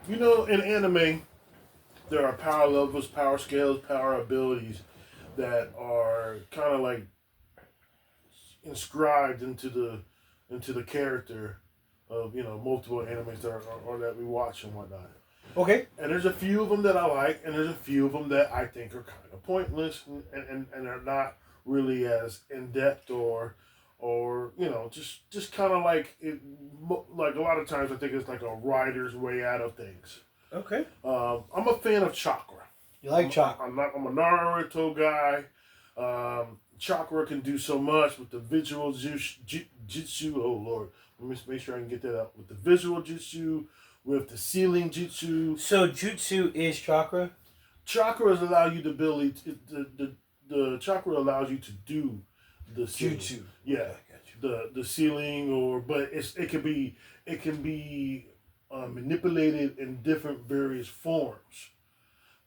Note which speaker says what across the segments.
Speaker 1: In anime, there are power levels, power scales, power abilities that are kind of like inscribed into the character of multiple animes or that we watch and whatnot.
Speaker 2: Okay.
Speaker 1: And there's a few of them that I like, and there's a few of them that I think are kind of pointless and are not really as in depth or just kind of like like a lot of times I think it's like a writer's way out of things.
Speaker 2: Okay.
Speaker 1: I'm a fan of Chakra.
Speaker 2: You like Chakra?
Speaker 1: I'm a Naruto guy. Chakra can do so much with the visual jutsu. Oh Lord, let me make sure I can get that out with the visual jutsu, with the sealing jutsu.
Speaker 2: So jutsu is chakra.
Speaker 1: Chakras allow you the ability. The chakra allows you to do the sealing.
Speaker 2: Jutsu.
Speaker 1: Yeah,
Speaker 2: Okay, I got you.
Speaker 1: the sealing but it can be manipulated in different various forms.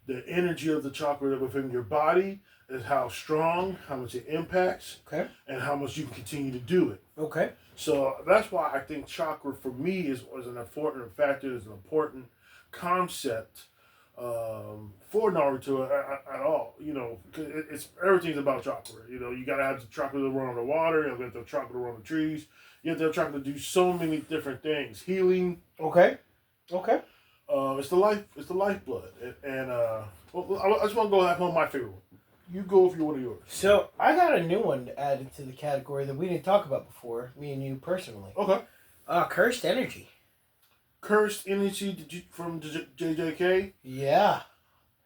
Speaker 1: The energy of the chakra within your body is how strong, how much it impacts,
Speaker 2: Okay.
Speaker 1: and how much you can continue to do it.
Speaker 2: Okay.
Speaker 1: So that's why I think chakra for me is an important factor, is an important concept for Naruto at all. Cause it's everything's about chakra. You gotta have the chakra to run on the water. You have the chakra to run on the trees. You have the chakra to do so many different things. Healing.
Speaker 2: Okay. Okay.
Speaker 1: It's the life. It's the lifeblood. Well, I just want to go have one of my favorite one. You go if you want yours.
Speaker 2: So I got a new one added to the category that we didn't talk about before. Me and you personally.
Speaker 1: Okay.
Speaker 2: Cursed energy.
Speaker 1: Cursed energy from JJK.
Speaker 2: Yeah.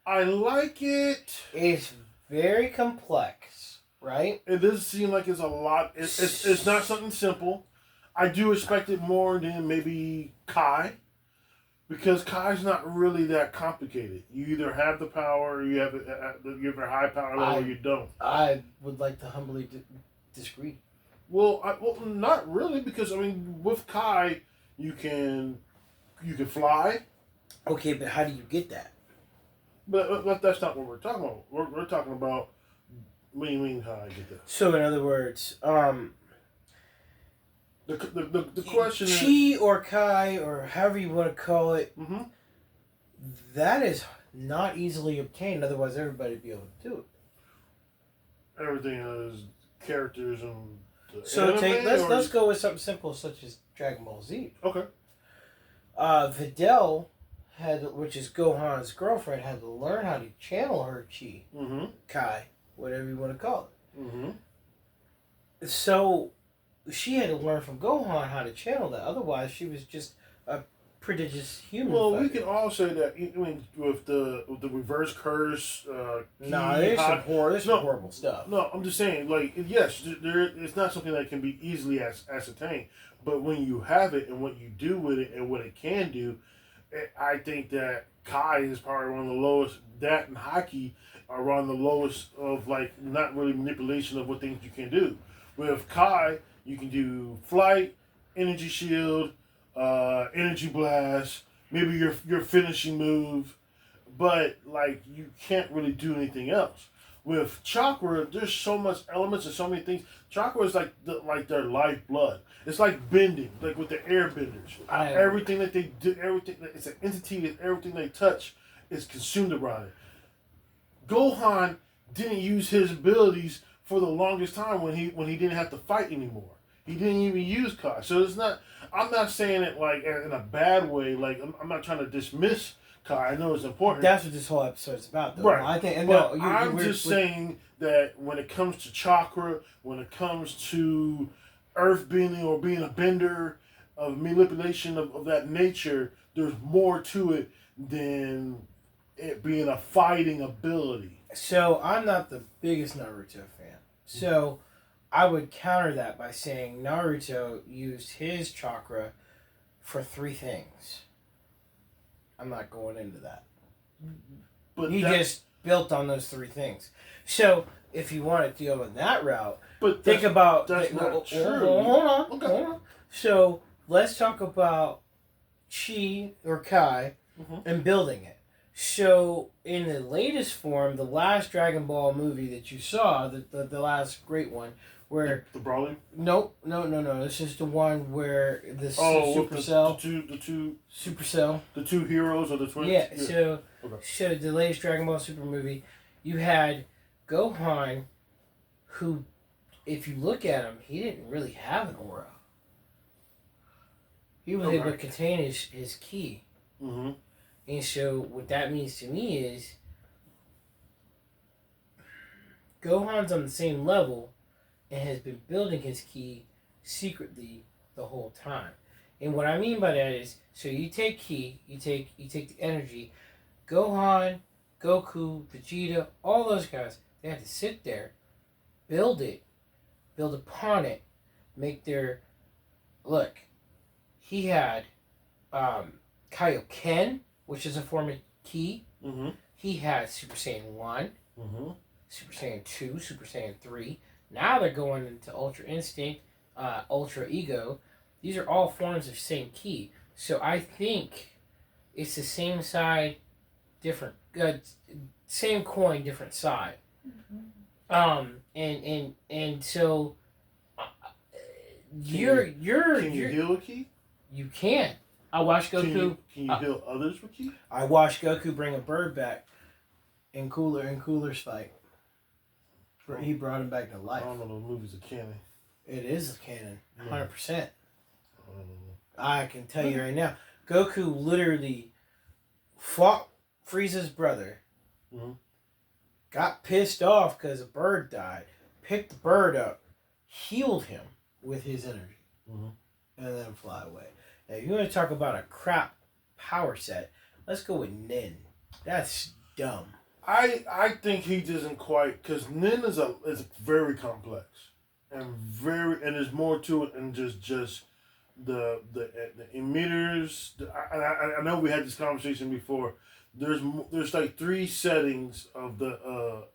Speaker 1: I like it.
Speaker 2: It's very complex, right?
Speaker 1: It does seem like it's a lot. It's not something simple. I do expect it more than maybe Kai. Because Kai's not really that complicated. You either have the power, or you have a high power level, or you don't.
Speaker 2: I would like to humbly disagree.
Speaker 1: Well, not really, because with Kai, you can fly.
Speaker 2: Okay, but how do you get that?
Speaker 1: But that's not what we're talking about. We're talking about. What do you mean how I get that?
Speaker 2: So in other words,
Speaker 1: The question is
Speaker 2: Chi or Kai or however you want to call it,
Speaker 1: mm-hmm.
Speaker 2: that is not easily obtained. Otherwise, everybody would be able to do it.
Speaker 1: Everything is characters and.
Speaker 2: So let's go with something simple such as Dragon Ball Z.
Speaker 1: Okay.
Speaker 2: Videl which is Gohan's girlfriend, had to learn how to channel her chi,
Speaker 1: mm-hmm.
Speaker 2: Kai, whatever you want to call it.
Speaker 1: Mm-hmm.
Speaker 2: So she had to learn from Gohan how to channel that. Otherwise, she was just a prodigious human.
Speaker 1: Well, we can all say that. With the reverse curse.
Speaker 2: There's some horrible stuff.
Speaker 1: No, I'm just saying. Like, yes, it's not something that can be easily ascertained. But when you have it and what you do with it and what it can do, I think that Kai is probably one of the lowest. That and haki are one of the lowest of not really manipulation of what things you can do. With Kai, you can do flight, energy shield, energy blast, maybe your finishing move, but you can't really do anything else. With Chakra, there's so much elements and so many things. Chakra is like their lifeblood. It's like bending, like with the airbenders. Everything that they do, it's an entity that everything they touch is consumed around it. Gohan didn't use his abilities for the longest time when he didn't have to fight anymore. He didn't even use Kai. So it's not. I'm not saying it in a bad way. I'm not trying to dismiss Kai. I know it's important.
Speaker 2: That's what this whole episode is about, though.
Speaker 1: Right.
Speaker 2: I think.
Speaker 1: I'm just saying that when it comes to Chakra, when it comes to earth bending or being a bender, of manipulation of that nature, there's more to it than it being a fighting ability.
Speaker 2: So I'm not the biggest Naruto fan. So I would counter that by saying Naruto used his chakra for 3 things. I'm not going into that. But he just built on those 3 things. So if you want to go in that route, think about
Speaker 1: that's not true.
Speaker 2: Hold on. So let's talk about Chi or Kai and building it. So, in the latest form, the last Dragon Ball movie that you saw, the last great one, where
Speaker 1: the Brawling.
Speaker 2: No. This is the one where the
Speaker 1: Supercell.
Speaker 2: Supercell.
Speaker 1: The two heroes or the twins.
Speaker 2: Yeah. So the latest Dragon Ball Super movie, you had Gohan, who, if you look at him, he didn't really have an aura. He was able to contain his ki.
Speaker 1: Mm-hmm.
Speaker 2: And so what that means to me is Gohan's on the same level and has been building his ki secretly the whole time. And what I mean by that is, so you take ki, you take the energy, Gohan, Goku, Vegeta, all those guys, they had to sit there, build upon it, make their look. He had Kaioken, which is a form of ki.
Speaker 1: Mm-hmm.
Speaker 2: He had Super Saiyan 1,
Speaker 1: mm-hmm.
Speaker 2: Super Saiyan 2, Super Saiyan 3. Now they're going into Ultra Instinct, Ultra Ego. These are all forms of same ki. So I think it's the same side, different, same coin, different side. Mm-hmm. And so you're
Speaker 1: Can you heal a ki?
Speaker 2: You can. I watched Goku.
Speaker 1: Can you heal others with ki?
Speaker 2: I watched Goku bring a bird back in Cooler's fight. He brought him back to life.
Speaker 1: I don't know, those movies are canon.
Speaker 2: It is canon, 100%.
Speaker 1: Yeah.
Speaker 2: I can tell you right now, Goku literally fought Frieza's brother, got pissed off because a bird died, picked the bird up, healed him with his energy, and then fly away. Now, if you want to talk about a crap power set, let's go with Nin. That's dumb.
Speaker 1: I think he doesn't quite, because Nin is very complex and there's more to it than just the emitters. I know we had this conversation before. There's like 3 settings of the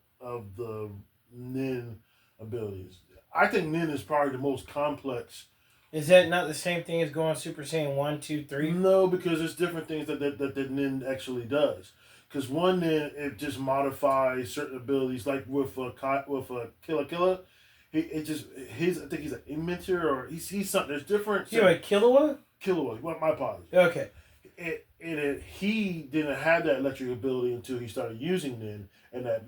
Speaker 1: Nin abilities. I think Nin is probably the most complex.
Speaker 2: Is that not the same thing as going Super Saiyan 1, 2, 3?
Speaker 1: No, because there's different things that Nin actually does. Because one Nin, it just modifies certain abilities, like with Killa. I think he's an emitter or he's something. There's different.
Speaker 2: You know, Killua?
Speaker 1: Killua. My apologies.
Speaker 2: Okay.
Speaker 1: He didn't have that electric ability until he started using Nin, and that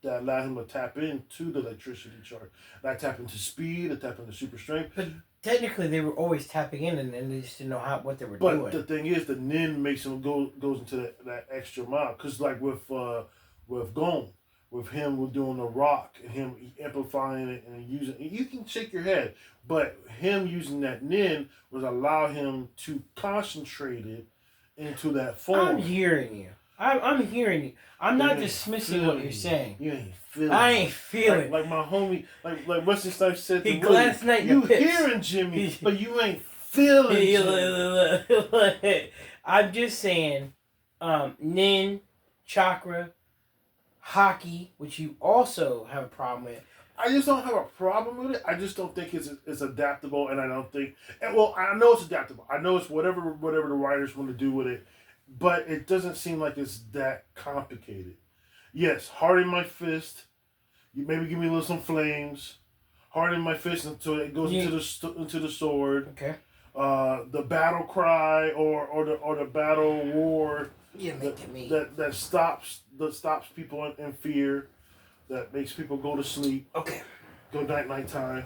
Speaker 1: allowed him to tap into the electricity charge. That tap into speed, that tap into super strength.
Speaker 2: But technically, they were always tapping in, and they just didn't know what they were doing.
Speaker 1: But the thing is, the Nin makes him goes into that extra mile. Because like with Gon, with him doing the rock and him amplifying it and using, you can shake your head, but him using that Nin was allow him to concentrate it into that form.
Speaker 2: I'm hearing you. I'm hearing you. I'm not dismissing what you're saying.
Speaker 1: You ain't feeling.
Speaker 2: I ain't feeling.
Speaker 1: Like my homie, like Wesley Snipes said.
Speaker 2: He last night
Speaker 1: you hearing Jimmy, but you ain't feeling. Jimmy.
Speaker 2: I'm just saying, Nin, Chakra, haki, which you also have a problem with.
Speaker 1: I just don't have a problem with it. I just don't think it's adaptable, and I don't think. And well, I know it's adaptable. I know it's whatever the writers want to do with it. But it doesn't seem like it's that complicated. Yes, harden my fist. You maybe give me some flames. Harden my fist until it goes into the sword.
Speaker 2: Okay.
Speaker 1: The battle cry or the battle war. That stops people in fear. That makes people go to sleep.
Speaker 2: Okay.
Speaker 1: Go night time.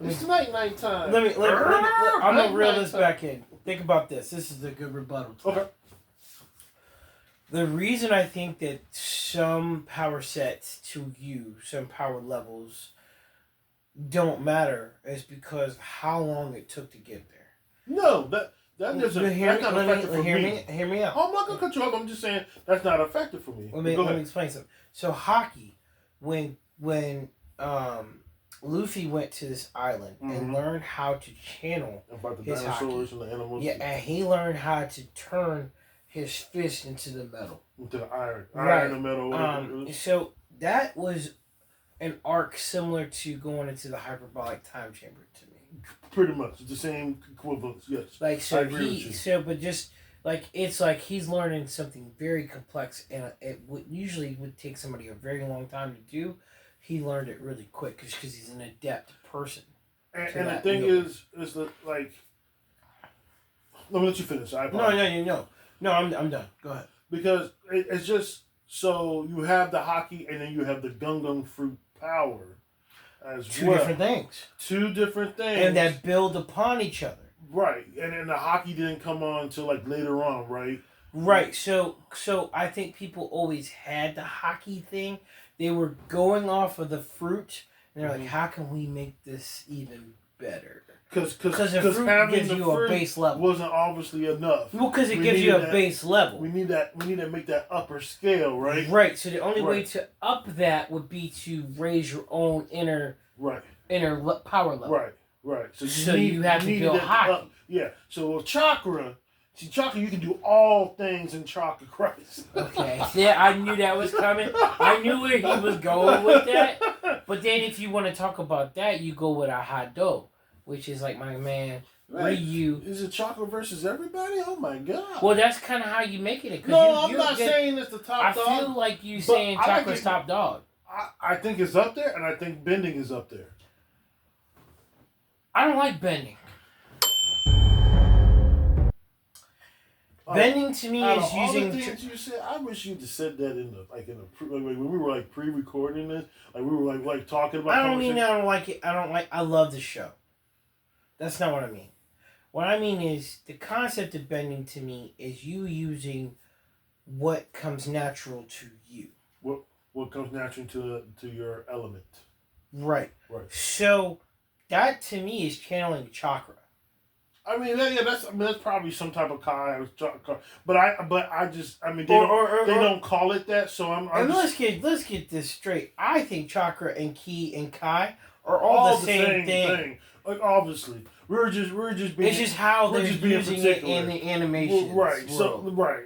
Speaker 1: It's night time.
Speaker 2: Let me I'm gonna reel this back in. Think about this. This is a good rebuttal.
Speaker 1: Okay.
Speaker 2: The reason I think that some power sets to you, some power levels, don't matter is because how long it took to get there.
Speaker 1: No, that doesn't. Hear
Speaker 2: me out.
Speaker 1: Oh, I'm not gonna cut you off. I'm just saying that's not effective for me.
Speaker 2: Let me explain something. So haki, when Luffy went to this island and learned how to channel
Speaker 1: about the
Speaker 2: his
Speaker 1: dinosaurs
Speaker 2: haki.
Speaker 1: And the animals.
Speaker 2: Yeah, and he learned how to turn his fist into the metal.
Speaker 1: Into the iron.
Speaker 2: Right.
Speaker 1: Iron and metal.
Speaker 2: So that was an arc similar to going into the hyperbolic time chamber to me.
Speaker 1: Pretty much. The same equivalence, yes.
Speaker 2: Like, so but just, like, it's like he's learning something very complex, and it usually would take somebody a very long time to do. he learned it really quick because he's an adept person.
Speaker 1: And the thing is that, like, let me let you finish.
Speaker 2: No, I'm done. Go ahead.
Speaker 1: Because it's just, so you have the haki and then you have the gung fruit power as
Speaker 2: Two different things.
Speaker 1: Two different things.
Speaker 2: And that build upon each other.
Speaker 1: Right. And then the haki didn't come on until like later on, right?
Speaker 2: Right. So I think people always had the haki thing. They were going off of the fruit, and they're like, how can we make this even better?
Speaker 1: Because
Speaker 2: the fruit gives you a base level.
Speaker 1: Wasn't obviously enough.
Speaker 2: Well, because it gives you a base level.
Speaker 1: We need to make that upper scale, right?
Speaker 2: Right. So the only way to up that would be to raise your own inner power level.
Speaker 1: Right.
Speaker 2: So you have to build haki.
Speaker 1: Yeah. So with chakra, you can do all things in chakra Christ.
Speaker 2: Okay. Yeah, I knew that was coming. I knew where he was going with that. But then if you want to talk about that, you go with a hado, which is like my man Ryu.
Speaker 1: Is it chakra versus everybody? Oh my god.
Speaker 2: Well, that's kind of how you make it.
Speaker 1: No, I'm not saying it's the top dog.
Speaker 2: I feel like you saying chakra's top dog.
Speaker 1: I think it's up there, and I think bending is up there.
Speaker 2: I don't like bending. Bending to me is using.
Speaker 1: All the things you said, I wish you'd have said that when we were like pre-recording this, like we were like talking about.
Speaker 2: I don't mean I don't like it. I love the show. That's not what I mean. What I mean is the concept of bending to me is you using what comes natural to you.
Speaker 1: What comes naturally to your element.
Speaker 2: Right. So that to me is channeling chakra.
Speaker 1: I mean, that's probably some type of kai, but they don't call it that. So
Speaker 2: let's get this straight. I think chakra and ki and kai are all the same thing.
Speaker 1: Like obviously, we're just being.
Speaker 2: It's just how they're using it in the animations.
Speaker 1: Right.
Speaker 2: World.
Speaker 1: Right.